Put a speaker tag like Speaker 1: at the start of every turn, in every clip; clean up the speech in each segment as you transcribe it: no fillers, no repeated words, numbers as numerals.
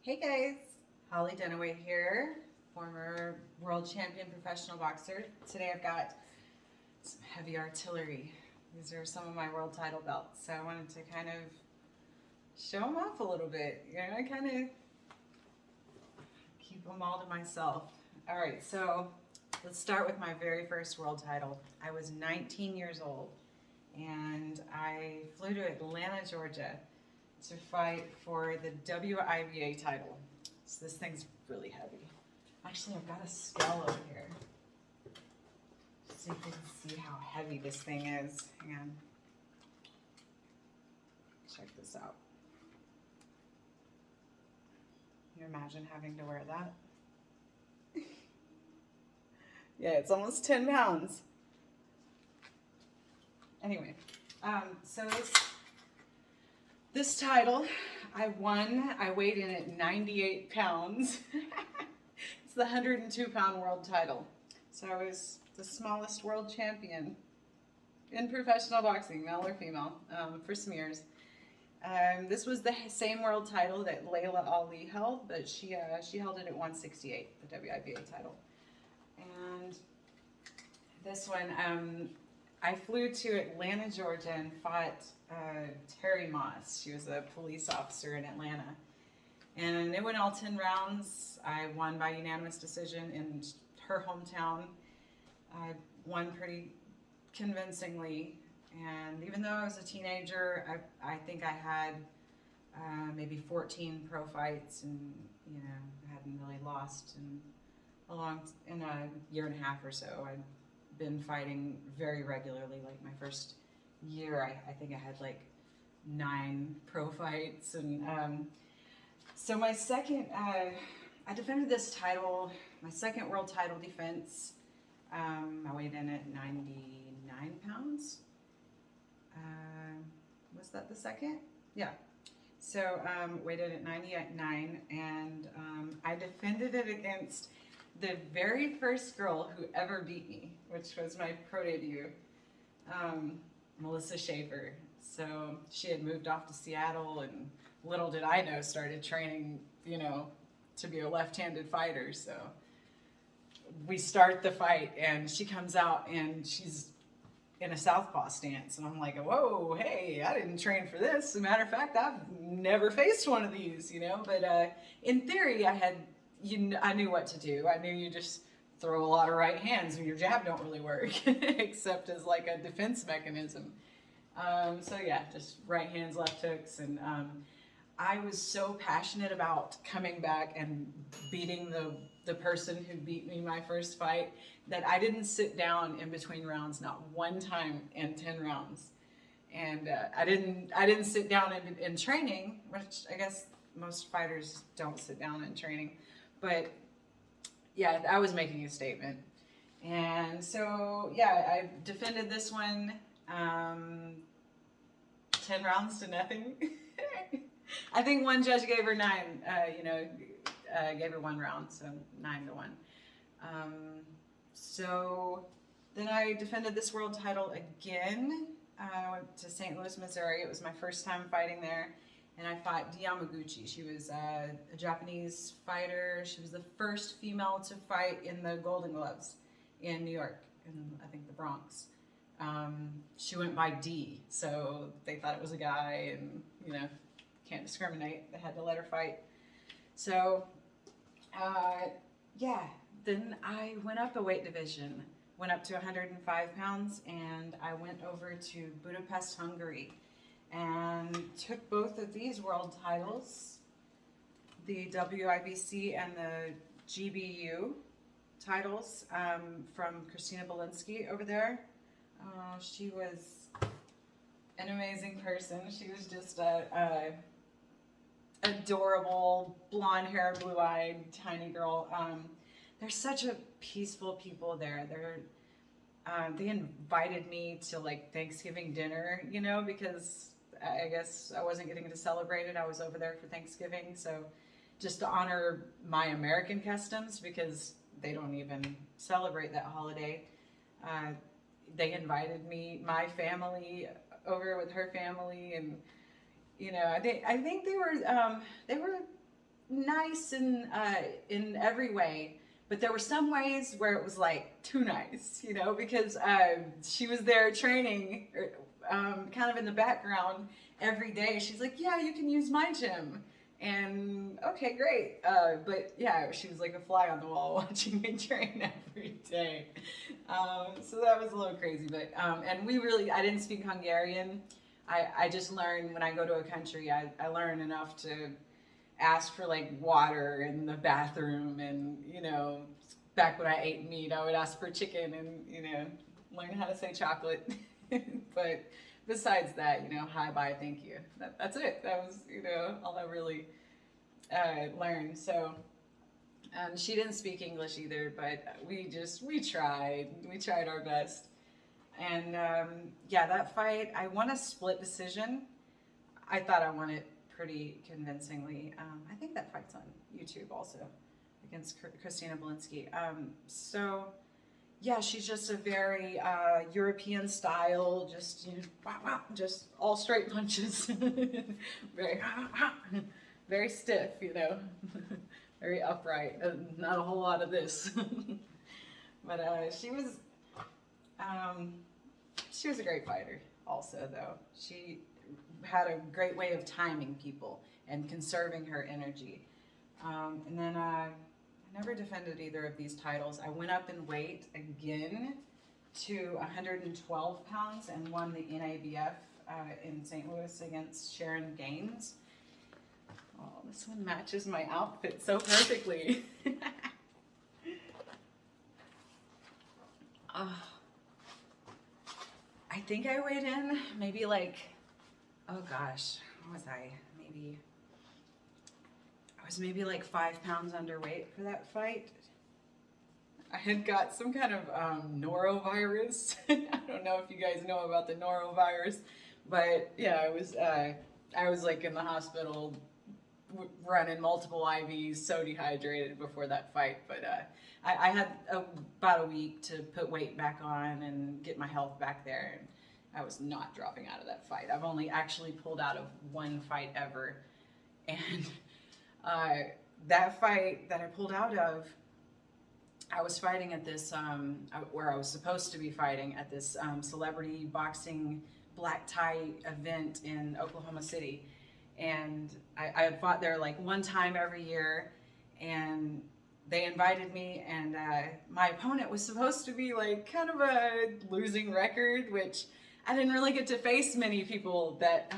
Speaker 1: Hey guys, Hollie Dunaway here, former world champion professional boxer. Today I've got some heavy artillery. These are some of my world title belts, so I wanted to kind of show them off a little bit. I kind of keep them all to myself. All right, so let's start with my very first world title. I was 19 years old, and I flew to Atlanta, Georgia, to fight for the WIBA title. So this thing's really heavy. Actually, I've got a scale over here, so you can see how heavy this thing is. Hang on. Check this out. Can you imagine having to wear that? Yeah, it's almost 10 pounds. Anyway, so this title, I won. I weighed in at 98 pounds. It's the 102-pound world title. So I was the smallest world champion in professional boxing, male or female, for smears. This was the same world title that Layla Ali held, but she held it at 168, the WIBA title. And this one, I flew to Atlanta, Georgia, and fought Terry Moss. She was a police officer in Atlanta. And it went all 10 rounds. I won by unanimous decision in her hometown. I won pretty convincingly. And even though I was a teenager, I think I had maybe 14 pro fights, and I hadn't really lost in a year and a half or so. I'd been fighting very regularly. Like my first year, I think I had like 9 pro fights, and so my second, I defended this title, my second world title defense. I weighed in at 99 pounds. Was that the second? Yeah. So weighed in at 99, and I defended it against the very first girl who ever beat me, which was my pro debut, Melissa Schaefer. So she had moved off to Seattle, and little did I know, started training, to be a left-handed fighter. So we start the fight, and she comes out, and she's in a southpaw stance, and I'm like, whoa, hey, I didn't train for this. As a matter of fact, I've never faced one of these, but in theory, I knew what to do. I knew you just throw a lot of right hands, and your jab don't really work, except as like a defense mechanism. So yeah, just right hands, left hooks, and I was so passionate about coming back and beating the person who beat me my first fight that I didn't sit down in between rounds, not one time in 10 rounds. And I didn't sit down in training, which I guess most fighters don't sit down in training. But yeah, I was making a statement. And so, yeah, I defended this one 10 rounds to nothing. I think one judge gave her 9, gave her 1 round, so 9-1. So then I defended this world title again. I went to St. Louis, Missouri. It was my first time fighting there. And I fought Yamaguchi. She was a Japanese fighter. She was the first female to fight in the Golden Gloves in New York, in I think the Bronx. She went by D, so they thought it was a guy, and can't discriminate. They had to let her fight. So, yeah. Then I went up a weight division, went up to 105 pounds, and I went over to Budapest, Hungary, and took both of these world titles, the WIBC and the GBU titles, from Christina Belinsky over there. She was an amazing person. She was just a adorable, blonde hair, blue-eyed, tiny girl. They're such a peaceful people there. They invited me to like Thanksgiving dinner, because I guess I wasn't getting to celebrate it. I was over there for Thanksgiving, so just to honor my American customs, because they don't even celebrate that holiday. They invited me, my family, over with her family, and I think they were nice in every way, but there were some ways where it was like too nice, you know, because she was there training, kind of in the background every day. She's like, yeah, you can use my gym. And okay, great. But yeah, she was like a fly on the wall watching me train every day. So that was a little crazy. But and I didn't speak Hungarian. I just learned when I go to a country, I learn enough to ask for like water in the bathroom, and you know, back when I ate meat, I would ask for chicken, and you know, learn how to say chocolate. But besides that, you know, hi, bye, thank you. That's it. That was, you know, all I really learned. So she didn't speak English either, but we tried our best. And yeah, that fight, I won a split decision. I thought I won it pretty convincingly. I think that fight's on YouTube also, against Christina Belinsky. So yeah, she's just a very European style, just, you know, wow, wow, just all straight punches. Very, very stiff, you know, very upright. Not a whole lot of this. But she was a great fighter also, though. She had a great way of timing people and conserving her energy. And then I never defended either of these titles. I went up in weight again to 112 pounds and won the NABF in St. Louis against Sharon Gaines. Oh, this one matches my outfit so perfectly. I think I weighed in maybe like, oh gosh, what was I? I was maybe like 5 pounds underweight for that fight. I had got some kind of norovirus. I don't know if you guys know about the norovirus, but yeah, I was like in the hospital running multiple IVs, so dehydrated before that fight. But I had about a week to put weight back on and get my health back there, and I was not dropping out of that fight. I've only actually pulled out of one fight ever, and that fight that I pulled out of, I was fighting at this, where I was supposed to be fighting at this celebrity boxing black tie event in Oklahoma City. And I had fought there like one time every year, and they invited me, and my opponent was supposed to be like kind of a losing record, which I didn't really get to face many people that,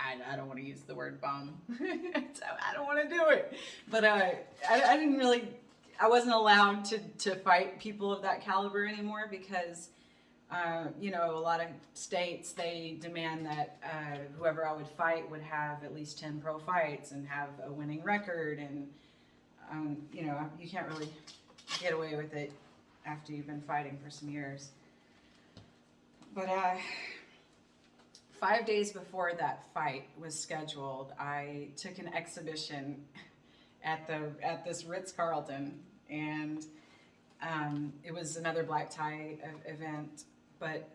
Speaker 1: I don't want to use the word bum. I don't want to do it. But I wasn't allowed to fight people of that caliber anymore because, you know, a lot of states, they demand that whoever I would fight would have at least 10 pro fights and have a winning record. And, you know, you can't really get away with it after you've been fighting for some years. But 5 days before that fight was scheduled, I took an exhibition at this Ritz-Carlton, and it was another black tie event, but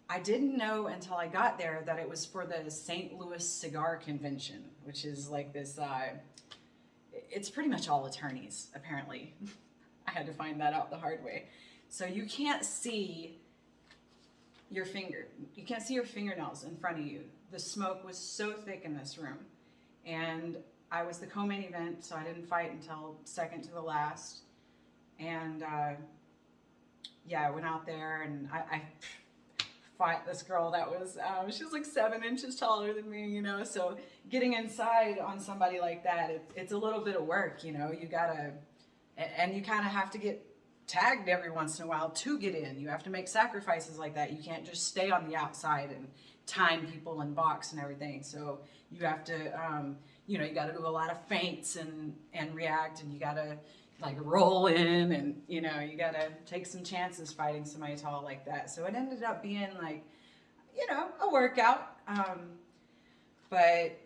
Speaker 1: I didn't know until I got there that it was for the St. Louis Cigar Convention, which is like this, it's pretty much all attorneys, apparently. I had to find that out the hard way. So you can't see your fingernails in front of you. The smoke was so thick in this room. And I was the co-main event, so I didn't fight until second to the last. And yeah, I went out there and I fought this girl that was, she was like 7 inches taller than me, you know, so getting inside on somebody like that, it's a little bit of work, you know, you gotta, and you kind of have to get tagged every once in a while to get in. You have to make sacrifices like that. You can't just stay on the outside and time people and box and everything. So you have to, you know, you got to do a lot of feints and react, and you got to like roll in, and you know, you got to take some chances fighting somebody tall like that. So it ended up being like, you know, a workout. But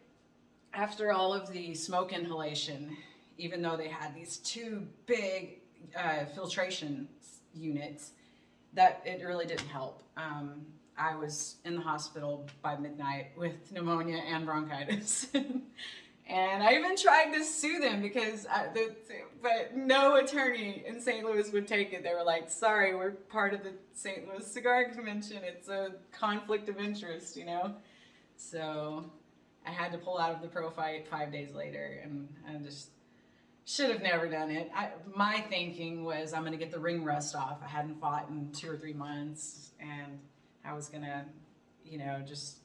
Speaker 1: after all of the smoke inhalation, even though they had these 2 big filtration units, that it really didn't help. I was in the hospital by midnight with pneumonia and bronchitis. And I even tried to sue them because, but no attorney in St. Louis would take it. They were like, sorry, we're part of the St. Louis Cigar Convention. It's a conflict of interest, you know? So I had to pull out of the pro fight 5 days later, and I just should have never done it. My thinking was I'm going to get the ring rust off. I hadn't fought in 2 or 3 months, and I was going to, you know, just...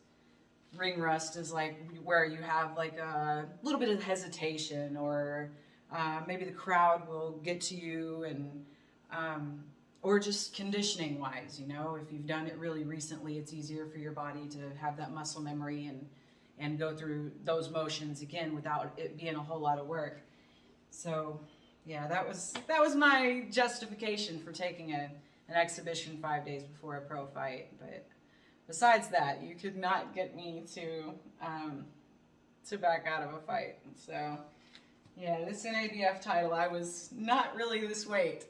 Speaker 1: Ring rust is like where you have like a little bit of hesitation, or maybe the crowd will get to you, and or just conditioning wise, you know, if you've done it really recently, it's easier for your body to have that muscle memory and go through those motions again without it being a whole lot of work. So yeah, that was my justification for taking an exhibition 5 days before a pro fight. But besides that, you could not get me to back out of a fight. So, yeah, this NABF title, I was not really this weight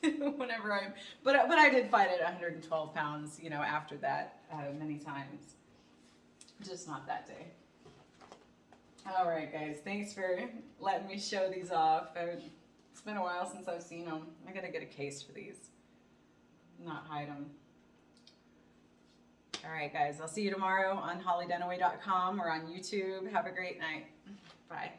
Speaker 1: whenever but I did fight at 112 pounds, you know, after that many times. Just not that day. All right, guys, thanks for letting me show these off. It's been a while since I've seen them. I gotta get a case for these, not hide them. All right, guys, I'll see you tomorrow on holliedunaway.com or on YouTube. Have a great night. Bye.